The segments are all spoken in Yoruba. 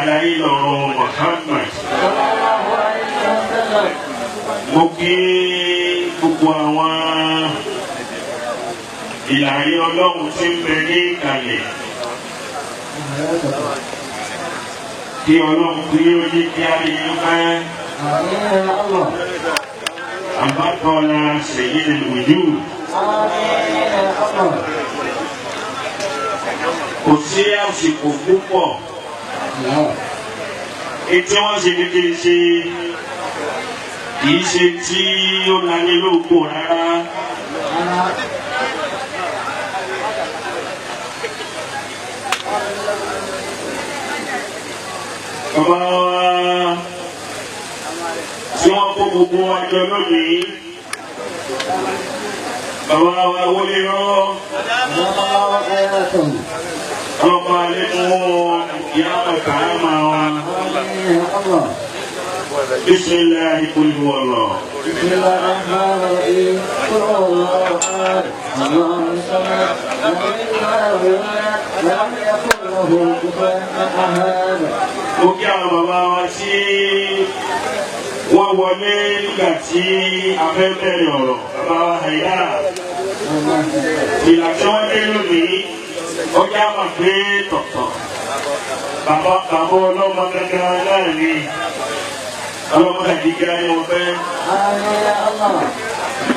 àlàyé lọ́rọ̀ Muhammad. Mo kí gbogbo àwọn ìlàyé Ọlọ́run tí ń bẹ ní ìkàlẹ̀. Kí Ọlọ́run kí ó ní kí á rí pẹ́. Àbátọ́lá Sayyidul Wujud. Kò sí àsìkò púpọ̀. Ètí wọ́n ṣe kékeré ṣe kìí ṣe tí ó lani lóko rárá. Bàbá wa tí wọ́n kó gbogbo àjọ lónìí. Bàbá wa wọlé rán. Ọlọ́pàá alẹ́kùn ìyá àkàràmà wa. Bismillah qul huwallah. Bismillahirrahmanirrahim. Qul huwallahu ahad. Allahus samad. Lam yakul lahu kufuwan ahad. Mo kí àwọn bàbá wa tí wọ́n wọlé nígbà tí a fẹ́ bẹ̀rẹ̀ ọ̀rọ̀. Bàbá wa Haidá. Ìlà tí wọ́n dé lónìí. Ọjà máa gbé tọ̀tọ̀. Bàbá ọlọ́mọ gẹ́gẹ́ náà ni ọlọ́mọ gàdígá ni wọ́n fẹ́.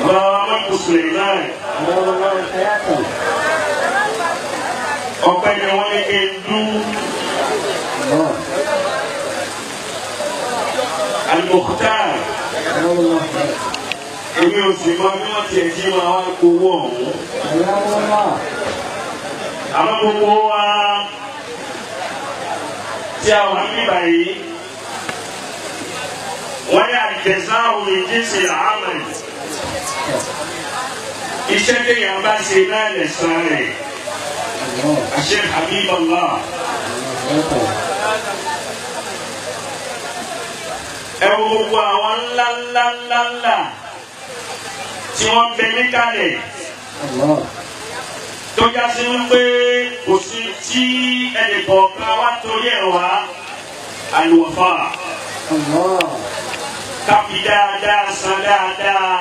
Bàbá Mọ́tò Suleiman. Ọ̀pẹ ni wọ́n ní kí n dú. Al-Mukhtar. Èmi ò sì mọ bí wọ́n tiẹ̀ jí máa wá gbowó ọ̀hún. Àmọ́ gbogbo wa tí a wà níbà yìí wọ́n ní al-jazā'u min jinsil 'amal. Iṣẹ́ téèyàn bá ṣe náà lẹ̀san rẹ̀. Sheikh Habibullah. Ẹ wo gbogbo àwọn ńláńláńláńlá tí wọ́n bẹ níkàlẹ̀. Tó já sí wípé kò sí tí ẹnìkọ̀ọ̀kan wá torí ẹ̀ wá al-wafa. Káfí dáadáa san dáadáa.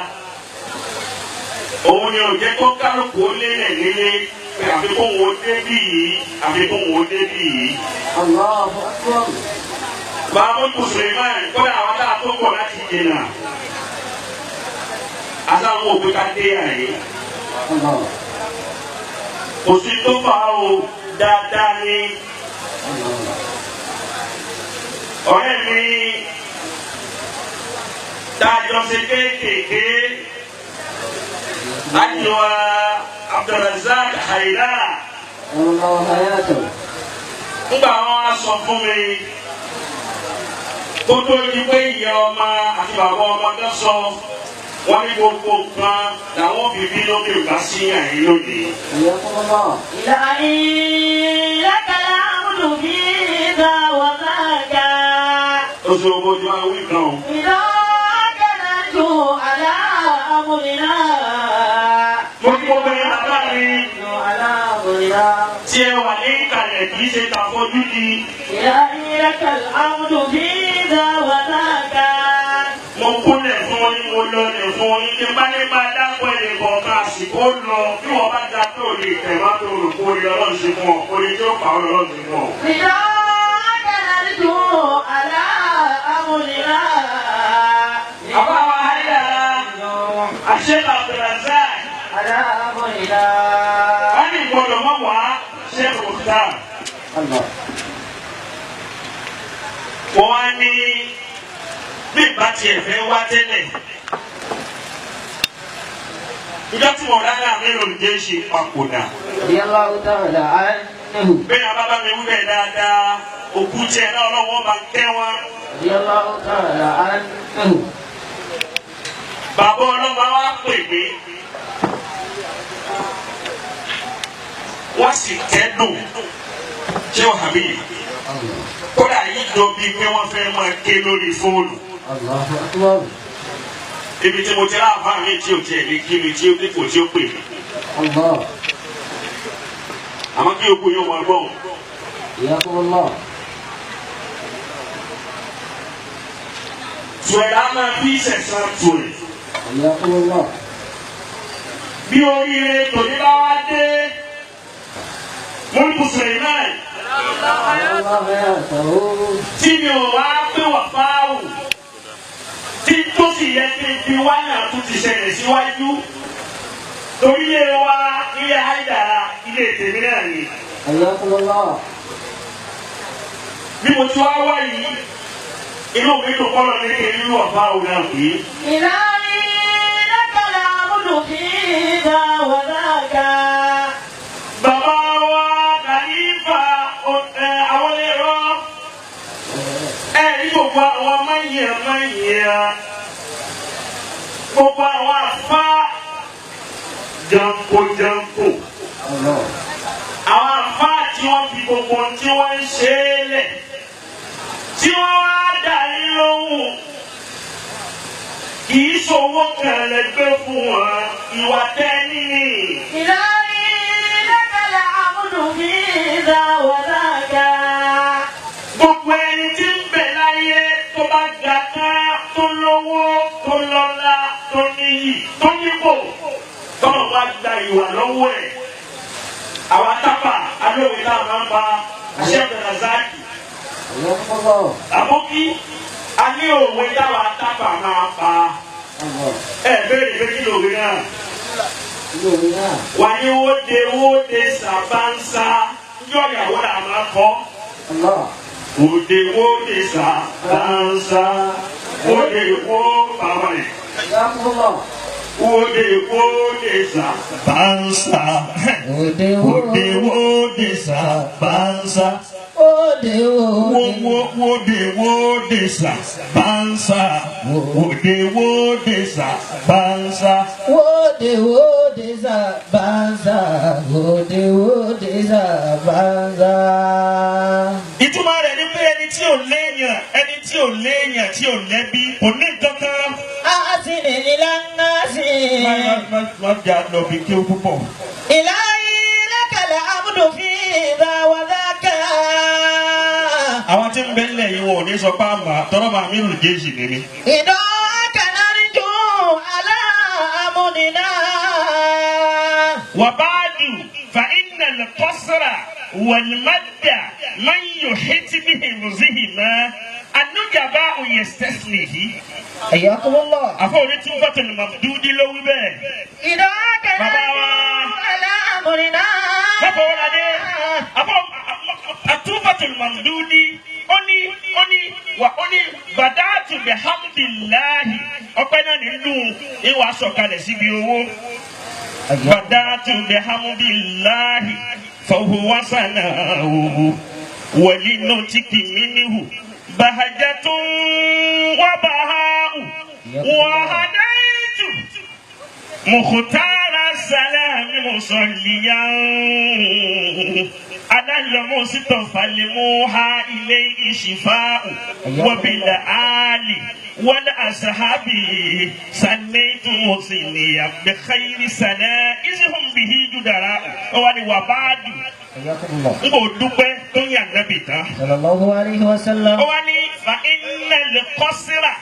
Òun ni ò jẹ́ kó kálukú lélẹ̀ nílé pé àfikún wo débì yìí àfikún wo débì yìí. Bàbá Suleiman kódà àwọn tá a tó pọ̀ láti jìnnà. Asáwọn òpin ká dé àyè. Kò sí tó fà á o dáadáa ní. Ọ̀rẹ́ mi dájọ́ ṣe kéékèèké láti wá Abdulrazak Haidá. Nígbà wọn á sọ fún mi kó tó di pé ìyá ọmọ àti bàbá ọmọ kan sọ. Wọ́n ní gbogbo nǹkan làwọn bìbí lókè bá sí àyín lónìí. Ilahi lakal hamdu fi dha wa dhaka. Oṣù Obojú àwọn ìkan o. Idaka narju ala amrina. Mo ní gbogbo ẹ̀ bàbá mi. Ala amrina. Tí ẹ wà ní ìkàlẹ̀ kì í ṣe tàfojú di. Ilahi lakal hamdu fi dha wa dhaka. Mo kúnlẹ̀ fún yín, mo lọlẹ̀ fún yín, ní bá ní máa dápọ̀ ẹ̀rẹ̀ kọ̀ọ̀kan àsìkò lọ bí wọ́n bá dá tó lè tẹ̀wá tó rò kó lè ọlọ́run ṣe fún ọ, kó lè tí ó pa ọ lọ́run ṣe fún ọ. Idaka narju ala amrina. Àbá wa Haidá, Sheikh Abdulrazak. Ala amrina. Wọ́n ní ìgbọ́dọ̀ mọ́ wá Sheikh Mukhtar. Wọ́n á ní bí ìbá tiẹ̀ fẹ́ wá tẹ́lẹ̀. Ìjọ tí mo rárá mi ló ń jẹ́ ṣe papòdà. Bẹ́ẹ̀ni abábá mi wí bẹ́ẹ̀ dáadáa, òkú tiẹ̀ náà ọlọ́wọ́ máa ń kẹ́ wọn. Bàbá ọlọ́mọ wa pè mí. Wọ́n sì kẹ́dùn. Ṣé o hàbí? Kódà yìí jọ bíi pé wọ́n fẹ́ máa ké lórí fóònù. Ibi tí mo ti rá àbá mi tí o tiẹ̀ lè kí mi tí o dípò tí o pè mí. Àmọ́ kí o kú yóò wọ́n gbọ́. Tuẹ̀dá máa fi ṣẹ̀ṣán tuẹ̀. Ayakumullah. Bí oríire tòní bá wá dé, Mọ́lúkù Suleiman. Tí mi ò wá pé wà fáwù, tí tó sì yẹ kí n fi wá náà tún ti ṣẹlẹ̀ síwájú. Torí ilé wa, ilé Haidara, ilé tèmi náà ni. Ayakumullah. Bí mo ti wá wá yìí, inú mi dùn kọ́ lọ ní kí n ní wà fáwù náà pé. إلهي لك العبد فينا وذاك Bàbá wa Khalifa àwọn ẹ̀rọ ní gbogbo àwọn máyìíyà gbogbo àwọn àfá janko. Àwọn àfá tí wọ́n fi gbogbo tí wọ́n ń ṣe é lẹ̀ tí wọ́n wá dà ní lóhùn kì í ṣòwò kan lẹ́gbẹ́ fún wọn ìwà tẹ́ni ni. إلهي لك العبد فينا وذاك Gbogbo ẹni tí ń bẹ láyé tó bá ga tán tó lówó tó lọ́lá tó níyì tó nípò tọ́lọ̀ wá gba ìwà lọ́wọ́ ẹ̀. Àwa tápà alóòwe náà máa ń pa aṣẹ́gun Razaki. Àbókí a ní òwe táwa tápà máa pa. Ẹ bẹ́ẹ̀ ni kí lòwe náà. Wà ní wóde sàbánsá yọ ìyàwó náà máa kọ́. Wóde sàbánsá wóde bàbá rẹ̀. Wóde sàbánsá wóde sàbánsá. Wode sa bansa ìtumọ̀ rẹ̀ ni pé ẹni tí ò léèyàn tí ò lẹ́bí kò ní kankan. أحسن إلى الناس má jà lọ bí kí o púpọ̀. إلهي لك العبد فينا وذاك àwọn tí ń bẹ nílẹ̀ yìí wọn ò ní sọ pé àmà tọ́rọ̀ máa mírùn jéjì ní mi. إداك نرجو على أمرنا وبعد فإن القصر والمد من يحيط بحفظهما النجباء يستثنيه. حياكم الله àfọwọ́rí tí ń bọ́tò ní màdúdí ló wí bẹ́ẹ̀. إداك نرجو على أمرنا Fọ́fọ́wọ́ládé àtúbọ̀tò ní màdúdí ó ní bàdáàtù bihamdillahi ọpẹ́ náà nínú ìwà sọ̀kalẹ̀ síbi owó. Bàdáàtù bihamdillahi fahuwa sana'uhu walinutiki minhu bahajatun wa baha'u wa hadaitu mukhtara salami musalliyan على المصطفى الموحى إليه شفاء وبالآل والأصحاب سنيت مسنيا بخير سنائزهم به جدراء وبعد nbọ dúpẹ́ tó yà nàbì tán. sallallahu alayhi wa sallam. ó wá ní fa iná lè kọ́ síra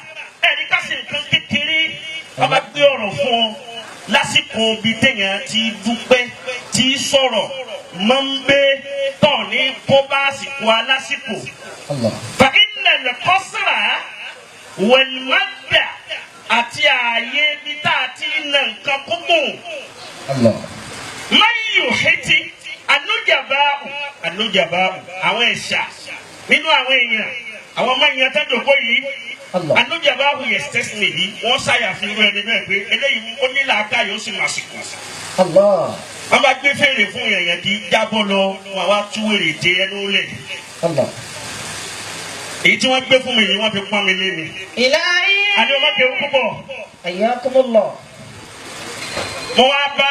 ẹ̀rí ká sì nǹkan kékeré ọba gbé ọ̀rọ̀ fún ọ lásìkò bíi téèyàn ti dúpẹ́ ti sọ̀rọ̀ máa ń gbé tọ̀ ní kó bá àsìkò alásìkò. fa iná lè kọ́ síra wẹ̀lmádà àti ààyè bí tá a ti nà nǹkan kúkú. máyì ò hẹ́tí anújàbáàbù àwọn ẹ̀ṣà nínú àwọn èèyàn àwọn ọmọ èèyàn tó dòkó yìí anújàbáàbù yẹ stẹ́sìnì yìí wọ́n ṣàyàfihàn irú ẹni bẹ́ẹ̀ pé eléyìí ó ní làákà yóò sì máa sìkò. wọ́n bá gbé fèrè fún èèyàn kì í jábọ́ lọ wọn wá tú èrè dé ẹnu lẹ̀. èyí tí wọ́n gbé fún mi yìí wọ́n fi pọ́n mi lé mi. ìlàyé. àní ọmọ kẹwù púpọ̀. ayyakumullah. mo wá bá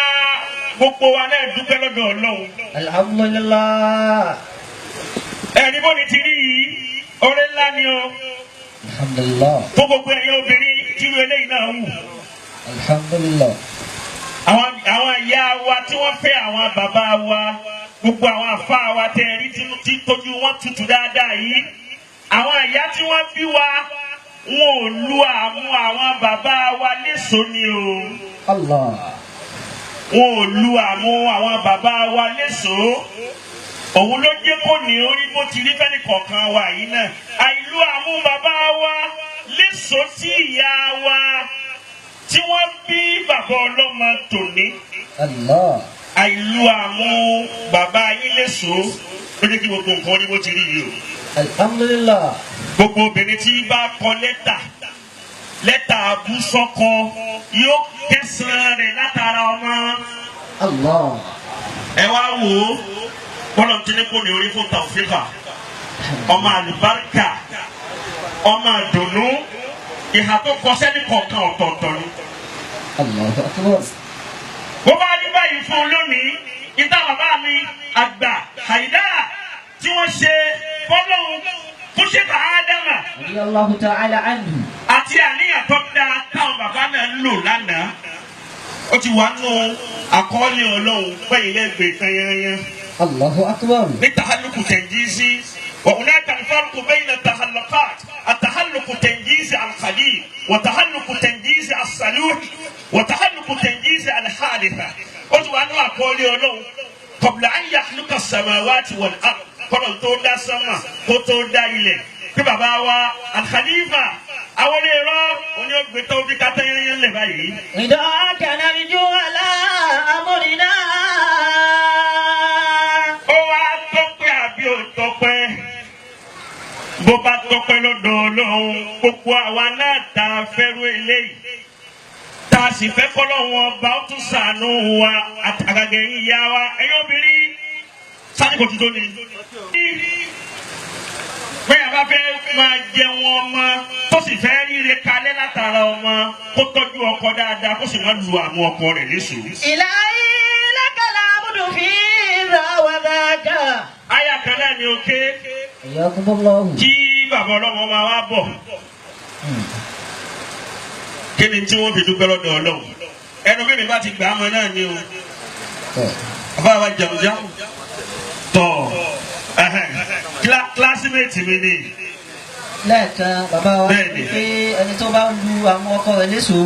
gbogbo wa náà dúpẹ́ lọ́dọ̀ Ọlọ́run. alhamdulillah. ẹni bó ni ti rí yìí ọ̀rẹ́ ńlá ni o. alhamdulillah. tó gbogbo ẹ̀yin obìnrin tí irú eléyìí náà wù. alhamdulillah. àwọn ìyá wa tí wọ́n fẹ́ àwọn bàbá wa gbogbo àwọn àfa wa tẹ̀ rí tí tójú wọn tutù dáadáa yìí. àwọn ìyá tí wọ́n bí wa wọn ò lu àmú àwọn bàbá wa léṣo ni o. Allah. wọn ò lu àmú àwọn bàbá wa léṣo. òun ló jẹ́ kó ní orí bó ti rí fẹ́ni kọ̀ọ̀kan wa yìí náà. àìlú àmú bàbá wa léṣo tí ìyá wa tí wọ́n bí bàbá ọlọ́mọ tòní. Allah. àìlú àmú bàbá yín léṣo ló jẹ́ kí gbogbo nǹkan orí bó ti rí yìí o. Alhamdulillah. gbogbo obìnrin tí bá kọ lẹ́tà abúsọ́kọ yóò kẹsàn-án rẹ̀ látara ọmọ. Allah. ẹ wá wò ó bọ́lọ̀ tí ní kò ní orí fún tàwùfíkà ọmọ àlùbáríkà ọmọ àdùnnú ìhà tó kọ sẹ́ni kọ̀ọ̀kan ọ̀tọ̀ọ̀tọ̀ ni. Allahu akbar. bó bá rí báyìí fún un lónìí ìta bàbá mi àgbà àyídá tí wọ́n ṣe fọ́lọ́hún fún ṣèkà ádámà. Radiyallahu ta'ala anhu. àti àníyàn tó dáa táwọn bàbá náà ń lò lánàá ó ti wà nù àkọọ́lẹ̀ ọlọ́run pẹ̀yìn lẹ́gbẹ̀ẹ́ kan yányán. Allahu akbar. ní tàhálùkù tẹ̀njísí wà hunaka al-farqu bayna at-tahallaqat at-tahalluqu tẹ̀njísí al-khalil wa tahalluqu tẹ̀njísí as-saluh wa tahalluqu tẹ̀njísí al-haditha. ó ti wà nù àkọọ́lẹ̀ ọlọ́run qabla an yakhluqa as-samawati wal-ard kọ́nà tó dá sánmà kó tó dá ilẹ̀ pé bàbá wa al-khalifa àwọn ilé rọ oní ògbé tó fi ká tẹ́yẹ́ yẹn lẹ̀ báyìí. إذا كان رجو على أمرنا ó wá tọ́pẹ́ àbí ò tọ́pẹ́ bó bá tọ́pẹ́ lọ́dọ̀ ọlọ́run gbogbo àwa náà tá a fẹ́rù eléyìí tá a sì fẹ́ kọ́lọ́hún ọba ó tún ṣàánú wa àgàgẹ̀ yín ìyá wa ẹ̀yin obìnrin sáré kò tuntun ni. bẹ́ẹ̀ bá fẹ́ máa jẹun ọmọ tó sì fẹ́ ríre kalẹ̀ látara ọmọ kó tọ́jú ọkọ dáadáa kó sì má lu àwọn ọkọ rẹ̀ léṣo. إلهي لك العبد في ذا وذاك. àyà kan náà ni ó ké Hayyakumullahu. kí bàbá ọlọ́mọ máa wá bọ̀. kí ni tí wọ́n fi dúpẹ́ lọ́dọ̀ ọlọ́run ẹnu mímí bá ti gbà á mọ náà ni o. bàbá wa jàmùjàmù tọ̀ kílásímẹ́tì mi ni. Lẹ́ẹ̀kan bàbá wa Bẹ́ẹ̀ni. pé ẹni tó bá lu àwọn ọkọ rẹ̀ léṣo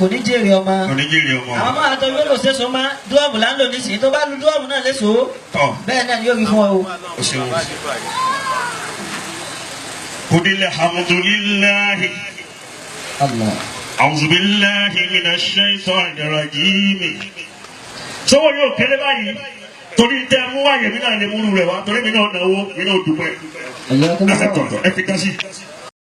kò ní jèrè ọmọ. oníjìrì ọmọ Àwọn máa tọ́ yóò lò séso má dúrọ́ọ̀mù là ń lò nísìnyí tó bá lu dúrọ́ọ̀mù náà léṣo tọ̀ bẹ́ẹ̀ náà ni yóò rí fún ọ o. o ṣeun. kudilẹ̀ hamdulilahi Allah. awuzubilahi mina shaitani rajimi. sọ́wọ́ yóò kéré báyìí torí tẹ mú wáyé mi náà lè múlù rẹ̀ wá torí mi náà náwó mi náà dúpẹ́. Hayyakumullahu. ẹ fi kásí.